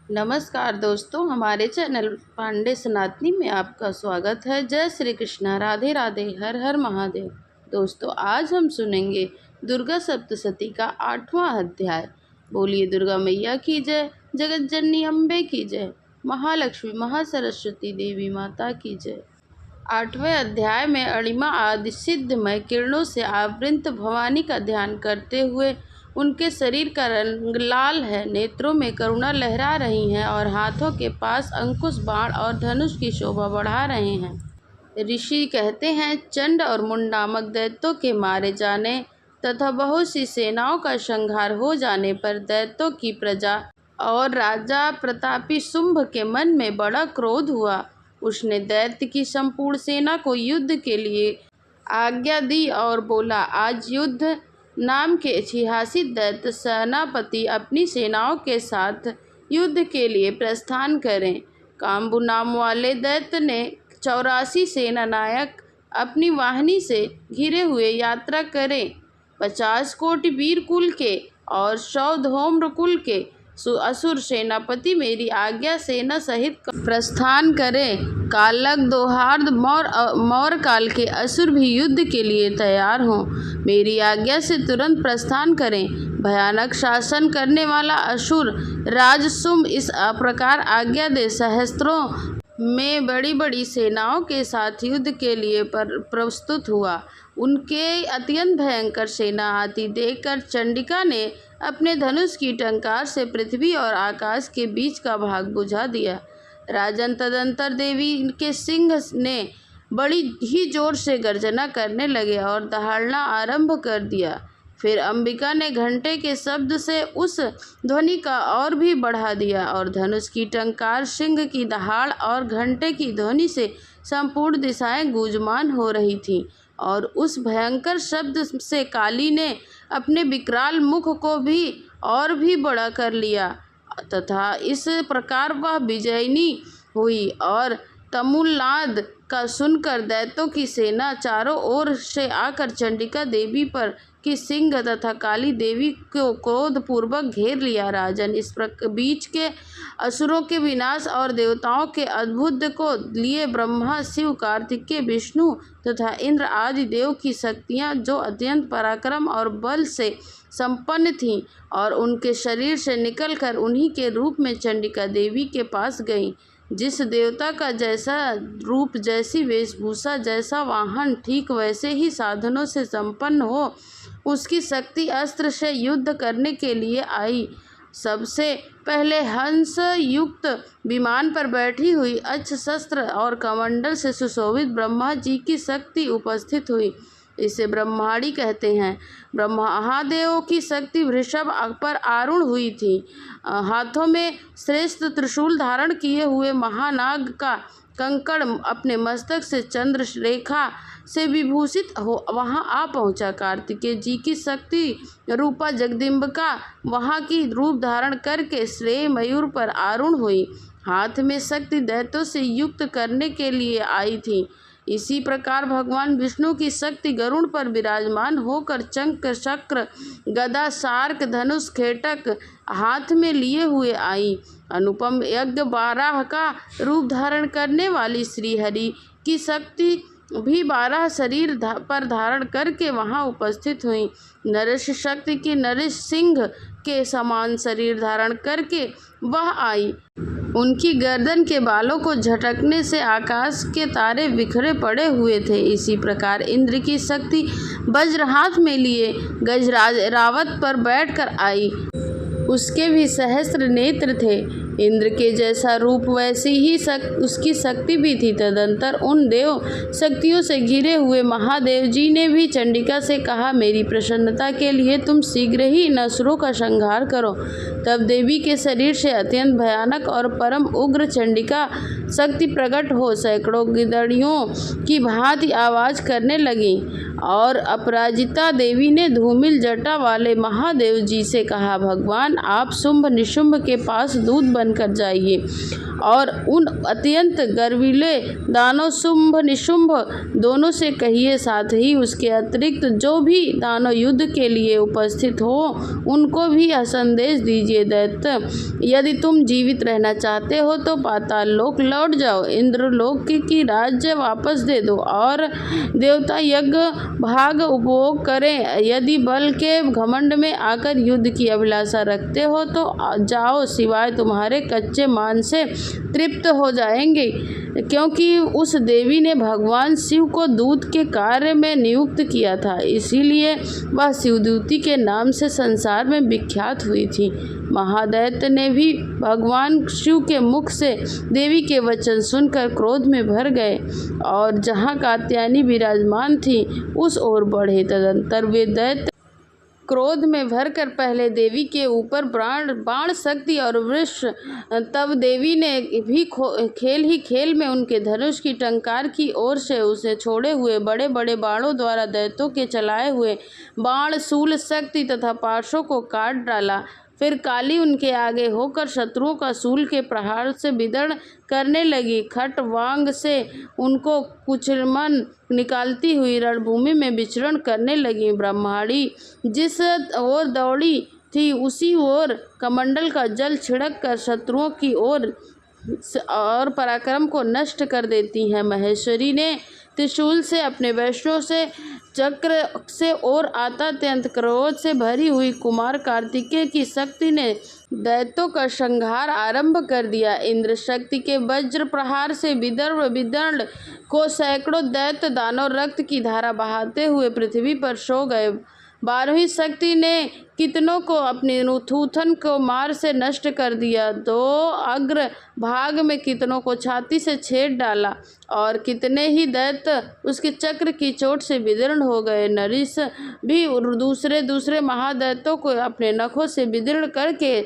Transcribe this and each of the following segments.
नमस्कार दोस्तों, हमारे चैनल पांडे सनातनी में आपका स्वागत है। जय श्री कृष्णा, राधे राधे, हर हर महादेव। दोस्तों, आज हम सुनेंगे दुर्गा सप्तशती का 8वां अध्याय। बोलिए दुर्गा मैया की जय, जगत जननी अम्बे की जय, महालक्ष्मी महासरस्वती देवी माता की जय। 8वें अध्याय में अणिमा आदि सिद्धमय किरणों से आवृत भवानी का ध्यान करते हुए उनके शरीर का रंग लाल है, नेत्रों में करुणा लहरा रही है और हाथों के पास अंकुश, बाण और धनुष की शोभा बढ़ा रहे हैं। ऋषि कहते हैं, चंड और मुंड नामक दैत्यों के मारे जाने तथा बहुत सी सेनाओं का संहार हो जाने पर दैत्यों की प्रजा और राजा प्रतापी शुंभ के मन में बड़ा क्रोध हुआ। उसने दैत्य की संपूर्ण सेना को युद्ध के लिए आज्ञा दी और बोला, आज युद्ध नाम के 86 दैत्य सेनापति अपनी सेनाओं के साथ युद्ध के लिए प्रस्थान करें। काम्बु नाम वाले दैत्य ने 84 सेना नायक अपनी वाहिनी से घिरे हुए यात्रा करें। 50 कोटि वीर कुल के और 100 धूम्र कुल के असुर सेनापति मेरी आज्ञा सेना सहित प्रस्थान करें। कालक, दोहार्द, मौर काल के असुर भी युद्ध के लिए तैयार हों। मेरी आज्ञा से तुरंत प्रस्थान करें। भयानक शासन करने वाला असुर राज शुंभ इस प्रकार आज्ञा दे सहस्त्रों में बड़ी बड़ी सेनाओं के साथ युद्ध के लिए प्रस्तुत हुआ। उनके अत्यंत भयंकर सेना आती देखकर चंडिका ने अपने धनुष की टंकार से पृथ्वी और आकाश के बीच का भाग बुझा दिया। राजन तदंतर देवी के सिंह ने बड़ी ही जोर से गर्जना करने लगे और दहाड़ना आरंभ कर दिया। फिर अंबिका ने घंटे के शब्द से उस ध्वनि का और भी बढ़ा दिया और धनुष की टंकार, सिंह की दहाड़ और घंटे की ध्वनि से संपूर्ण दिशाएं गूंजमान हो रही थीं। और उस भयंकर शब्द से काली ने अपने विकराल मुख को भी और भी बड़ा कर लिया तथा इस प्रकार वह विजयिनी हुई। और तमुलनाद का सुनकर दैत्यों की सेना चारों ओर से आकर चंडिका देवी पर की सिंह तथा काली देवी को क्रोध पूर्वक घेर लिया। राजन, इस बीच के असुरों के विनाश और देवताओं के अद्भुत को लिए ब्रह्मा, शिव, कार्तिकेय, विष्णु तथा इंद्र आदि देव की शक्तियाँ, जो अत्यंत पराक्रम और बल से संपन्न थीं और उनके शरीर से निकलकर उन्हीं के रूप में चंडिका देवी के पास गईं। जिस देवता का जैसा रूप, जैसी वेशभूषा, जैसा वाहन, ठीक वैसे ही साधनों से संपन्न हो, उसकी शक्ति अस्त्र से युद्ध करने के लिए आई। सबसे पहले हंस युक्त विमान पर बैठी हुई अक्ष शस्त्र और कमंडल से सुशोभित ब्रह्मा जी की शक्ति उपस्थित हुई। इसे ब्रह्माणी कहते हैं। महादेव की शक्ति वृषभ पर आरूढ़ हुई थी। हाथों में श्रेष्ठ त्रिशूल धारण किए हुए महानाग का कंकड़ अपने मस्तक से चंद्र रेखा से विभूषित हो वहां आ पहुंचा। कार्तिकेय जी की शक्ति रूपा जगदम्बिका वहां की रूप धारण करके श्रेय मयूर पर आरूढ़ हुई। हाथ में शक्ति दैत्यों से युक्त करने के लिए आई थी। इसी प्रकार भगवान विष्णु की शक्ति गरुड़ पर विराजमान होकर चंक, चक्र, गदा, शार्क, धनुष, खेटक हाथ में लिए हुए आई। अनुपम यज्ञ बाराह का रूप धारण करने वाली श्रीहरि की शक्ति भी 12 शरीर पर धारण करके वहां उपस्थित हुई। नरेश शक्ति की नरेश सिंह के समान शरीर धारण करके वह आई। उनकी गर्दन के बालों को झटकने से आकाश के तारे बिखरे पड़े हुए थे। इसी प्रकार इंद्र की शक्ति वज्र हाथ में लिए गजराज रावत पर बैठकर आई। उसके भी सहस्त्र नेत्र थे। इंद्र के जैसा रूप वैसी ही उसकी शक्ति भी थी। तदंतर उन देव शक्तियों से घिरे हुए महादेव जी ने भी चंडिका से कहा, मेरी प्रसन्नता के लिए तुम शीघ्र ही इन असुरों का संहार करो। तब देवी के शरीर से अत्यंत भयानक और परम उग्र चंडिका शक्ति प्रकट हो सैकड़ों गिदड़ियों की भांति आवाज करने लगी। और अपराजिता देवी ने धूमिल जटा वाले महादेव जी से कहा, भगवान आप शुंभ निशुंभ के पास दूत बनकर जाइए और उन अत्यंत गर्वीले दानव शुंभ निशुंभ दोनों से कहिए, साथ ही उसके अतिरिक्त जो भी दानव युद्ध के लिए उपस्थित हो उनको भी यह संदेश दीजिए, दैत्य यदि तुम जीवित रहना चाहते हो तो पाताल लोक लौट जाओ, इंद्रलोक की राज्य वापस दे दो और देवता यज्ञ भाग उपभोग करें। यदि बल के घमंड में आकर युद्ध की अभिलाषा रखते हो तो जाओ, सिवाय तुम्हारे कच्चे मान से तृप्त हो जाएंगे, क्योंकि उस देवी ने भगवान शिव को दूत के कार्य में नियुक्त किया था, इसीलिए वह शिवदूती के नाम से संसार में विख्यात हुई थी। महादैत्य ने भी भगवान शिव के मुख से देवी के वचन सुनकर क्रोध में भर गए और जहाँ कात्यायनी विराजमान थी उस ओर बढ़े। तदंतर वे दैत्य क्रोध में भरकर पहले देवी के ऊपर बाण शक्ति और वृष, तब देवी ने भी खेल में उनके धनुष की टंकार की ओर से उसे छोड़े हुए बड़े बड़े बाणों द्वारा दैत्यों के चलाए हुए बाण शूल शक्ति तथा पार्श्वों को काट डाला। फिर काली उनके आगे होकर शत्रुओं का शूल के प्रहार से विदर्भ करने लगी। खटवांग से उनको कुचलमन निकालती हुई रणभूमि में विचरण करने लगी। ब्रह्माणी जिस ओर दौड़ी थी उसी ओर कमंडल का जल छिड़क कर शत्रुओं की ओर और पराक्रम को नष्ट कर देती हैं। महेश्वरी ने त्रिशूल से अपने वैष्णव से चक्र से और आता अत्यंत क्रोध से भरी हुई कुमार कार्तिकेय की शक्ति ने दैत्यों का संहार आरंभ कर दिया। इंद्र शक्ति के वज्र प्रहार से विदर्भ को सैकड़ों दैत्य दानव रक्त की धारा बहाते हुए पृथ्वी पर सो गए। 12वीं शक्ति ने कितनों को अपनी थूथन को मार से नष्ट कर दिया। 2 अग्र भाग में कितनों को छाती से छेद डाला और कितने ही दैत्य उसके चक्र की चोट से विदीर्ण हो गए। नरिश भी दूसरे महादैत्यों को अपने नखों से विदीर्ण करके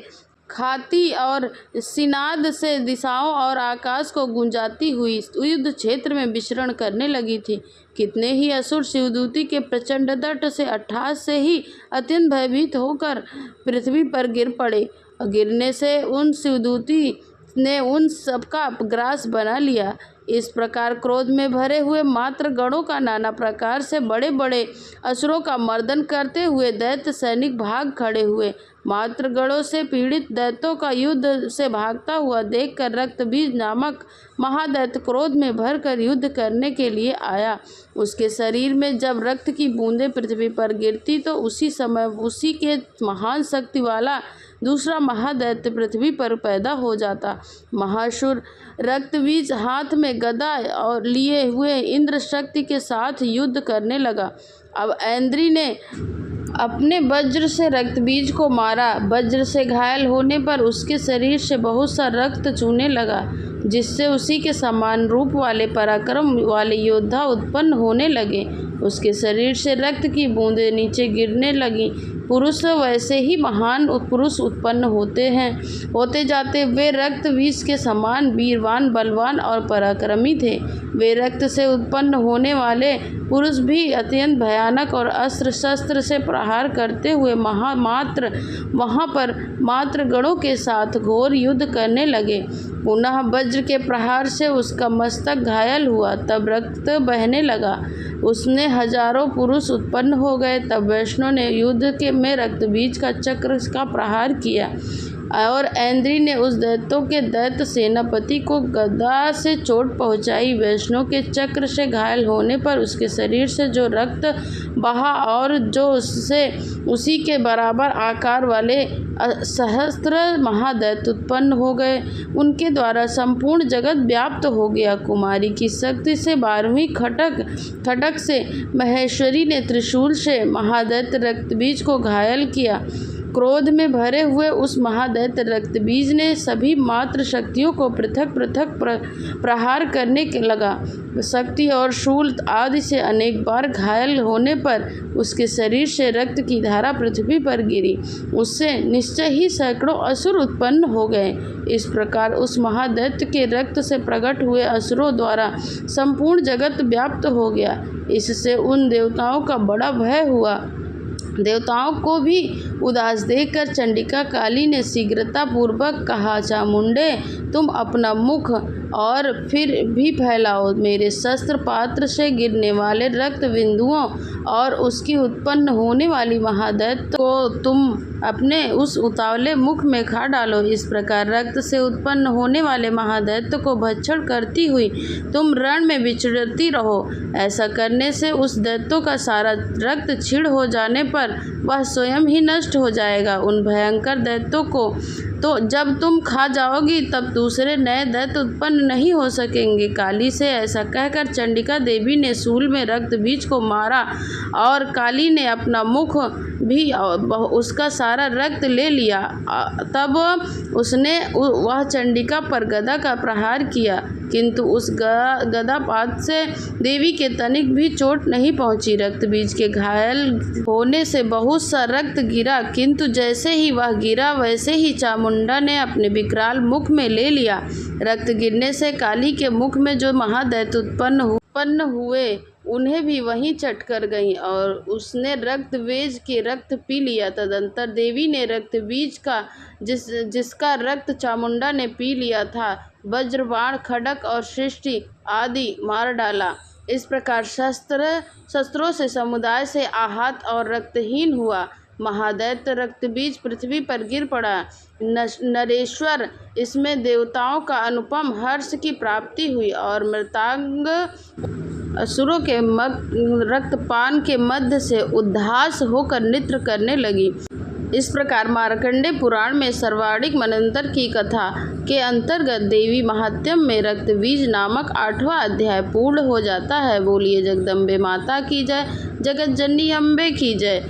खाती और सिनाद से दिशाओं और आकाश को गुंजाती हुई युद्ध क्षेत्र में विचरण करने लगी थी। कितने ही असुर शिवदूती के प्रचंड दट से अट्टहास से ही अत्यंत भयभीत होकर पृथ्वी पर गिर पड़े। गिरने से उन शिवदूती ने उन सबका ग्रास बना लिया। इस प्रकार क्रोध में भरे हुए मात्र गणों का नाना प्रकार से बड़े बड़े असुरों का मर्दन करते हुए दैत्य सैनिक भाग खड़े हुए। मात्र गणों से पीड़ित दैत्यों का युद्ध से भागता हुआ देखकर रक्तबीज नामक महादैत्य क्रोध में भरकर युद्ध करने के लिए आया। उसके शरीर में जब रक्त की बूंदें पृथ्वी पर गिरती तो उसी समय उसी के महान शक्ति वाला दूसरा महादैत्य पृथ्वी पर पैदा हो जाता। महाशुर रक्तबीज हाथ में गदा और लिए हुए इंद्र शक्ति के साथ युद्ध करने लगा। अब ऐन्द्री ने अपने वज्र से रक्तबीज को मारा। वज्र से घायल होने पर उसके शरीर से बहुत सा रक्त चूने लगा, जिससे उसी के समान रूप वाले पराक्रम वाले योद्धा उत्पन्न होने लगे। उसके शरीर से रक्त की बूंदें नीचे गिरने लगीं। पुरुष वैसे ही महान पुरुष उत्पन्न होते जाते। वे रक्त बीज के समान वीरवान, बलवान और पराक्रमी थे। वे रक्त से उत्पन्न होने वाले पुरुष भी अत्यंत भयानक और अस्त्र शस्त्र से प्रहार करते हुए वहाँ पर मात्र गणों के साथ घोर युद्ध करने लगे। पुनः वज्र के प्रहार से उसका मस्तक घायल हुआ, तब रक्त बहने लगा। उसने हजारों पुरुष उत्पन्न हो गए। तब वैष्णव ने युद्ध में रक्तबीज का चक्र का प्रहार किया और ऐन्द्री ने उस दैत्यों के दैत्य सेनापति को गदा से चोट पहुंचाई। वैष्णव के चक्र से घायल होने पर उसके शरीर से जो रक्त बहा और जो उससे उसी के बराबर आकार वाले सहस्त्र महादैत्य उत्पन्न हो गए, उनके द्वारा संपूर्ण जगत व्याप्त हो गया। कुमारी की शक्ति से 12वीं खटक से महेश्वरी ने त्रिशूल से महादैत्य रक्तबीज को घायल किया। क्रोध में भरे हुए उस महादैत्य रक्तबीज ने सभी मात्र शक्तियों को पृथक पृथक प्रहार करने लगा। शक्ति और शूल आदि से अनेक बार घायल होने पर उसके शरीर से रक्त की धारा पृथ्वी पर गिरी। उससे निश्चय ही सैकड़ों असुर उत्पन्न हो गए। इस प्रकार उस महादैत्य के रक्त से प्रकट हुए असुरों द्वारा संपूर्ण जगत व्याप्त हो गया। इससे उन देवताओं का बड़ा भय हुआ। देवताओं को भी उदास देखकर चंडिका काली ने शीघ्रतापूर्वक कहा, चामुंडे, तुम अपना मुख और फिर भी फैलाओ। मेरे शस्त्र पात्र से गिरने वाले रक्त बिंदुओं और उसकी उत्पन्न होने वाली महादैत्य को तुम अपने उस उतावले मुख में खा डालो। इस प्रकार रक्त से उत्पन्न होने वाले महादैत्य को भक्षण करती हुई तुम रण में विचरती रहो। ऐसा करने से उस दैत्य का सारा रक्त क्षीण हो जाने पर वह स्वयं ही नष्ट हो जाएगा। उन भयंकर दैत्यों को तो जब तुम खा जाओगी तब दूसरे नए दैत्य उत्पन्न नहीं हो सकेंगे। काली से ऐसा कहकर चंडिका देवी ने शूल में रक्त बीज को मारा और काली ने अपना मुख भी उसका सारा रक्त ले लिया। तब उसने वह चंडिका पर गदा का प्रहार किया, किंतु उस गदापात से देवी के तनिक भी चोट नहीं पहुंची। रक्त बीज के घायल होने से बहुत सा रक्त गिरा, किंतु जैसे ही वह गिरा वैसे ही चामुंडा ने अपने विकराल मुख में ले लिया। रक्त गिरने से काली के मुख में जो महादैत्य उत्पन्न हुए उन्हें भी वहीं चट कर गईं और उसने रक्त बीज के रक्त पी लिया। तदंतर देवी ने रक्त बीज का जिसका रक्त चामुंडा ने पी लिया था, वज्रबाण, खड्ग और सृष्टि आदि मार डाला। इस प्रकार शस्त्रों से समुदाय से आहत और रक्तहीन हुआ। महादैत्य रक्त बीज पृथ्वी पर गिर पड़ा। नरेश्वर, इसमें देवताओं का अनुपम हर्ष की प्राप्ति हुई और मृतांग असुरों के रक्तपान के मध्य से उद्धास होकर नृत्य करने लगी। इस प्रकार मार्कंडेय पुराण में सर्वाणिक मनंतर की कथा के अंतर्गत देवी महात्म्य में रक्त बीज नामक 8वां अध्याय पूर्ण हो जाता है। बोलिए जगदम्बे माता की जय, जगत जननी अम्बे की जय।